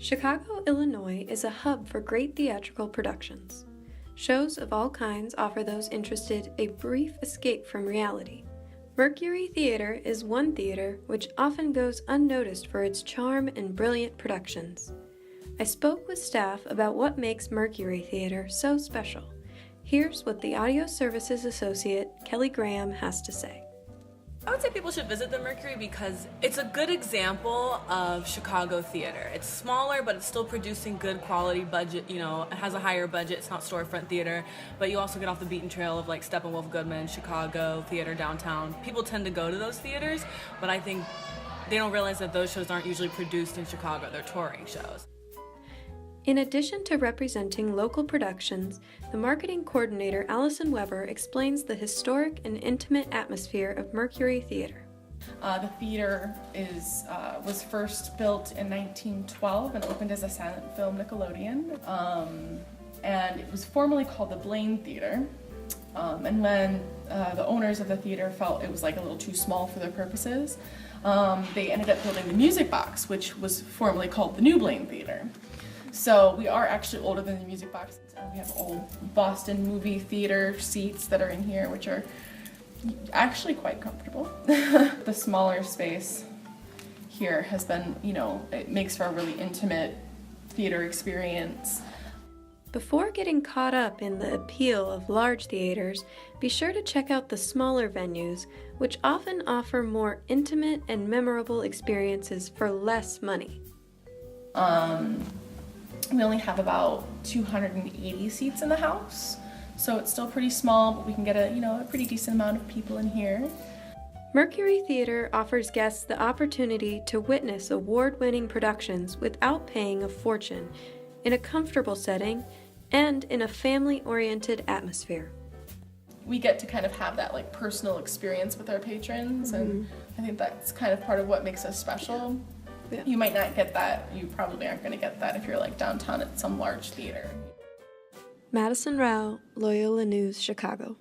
Chicago, Illinois is a hub for great theatrical productions. Shows of all kinds offer those interested a brief escape from reality. Mercury Theater is one theater which often goes unnoticed for its charm and brilliant productions. I spoke with staff about what makes Mercury Theater so special. Here's what the Audio Services Associate, Kelly Graham, has to say. I would say people should visit the Mercury because it's a good example of Chicago theater. It's smaller, but it's still producing good quality budget. You know, it has a higher budget. It's not storefront theater, but you also get off the beaten trail of like Steppenwolf Goodman, Chicago theater downtown. People tend to go to those theaters, but I think they don't realize that those shows aren't usually produced in Chicago. They're touring shows. In addition to representing local productions, the marketing coordinator Allison Weber explains the historic and intimate atmosphere of Mercury Theater. The theater was first built in 1912 and opened as a silent film Nickelodeon, and it was formerly called the Blaine Theater. And when the owners of the theater felt it was like a little too small for their purposes, they ended up building the Music Box, which was formerly called the New Blaine Theater. So we are actually older than the Music Box. We have old Boston movie theater seats that are in here, which are actually quite comfortable. The smaller space here has been, it makes for a really intimate theater experience. Before getting caught up in the appeal of large theaters, be sure to check out the smaller venues, which often offer more intimate and memorable experiences for less money. We only have about 280 seats in the house, so it's still pretty small, but we can get a pretty decent amount of people in here. Mercury Theater offers guests the opportunity to witness award-winning productions without paying a fortune, in a comfortable setting, and in a family-oriented atmosphere. We get to kind of have that personal experience with our patrons, and I think that's kind of part of what makes us special. Yeah. You might not get that, you probably aren't going to get that if you're downtown at some large theater. Madison Rao, Loyola News, Chicago.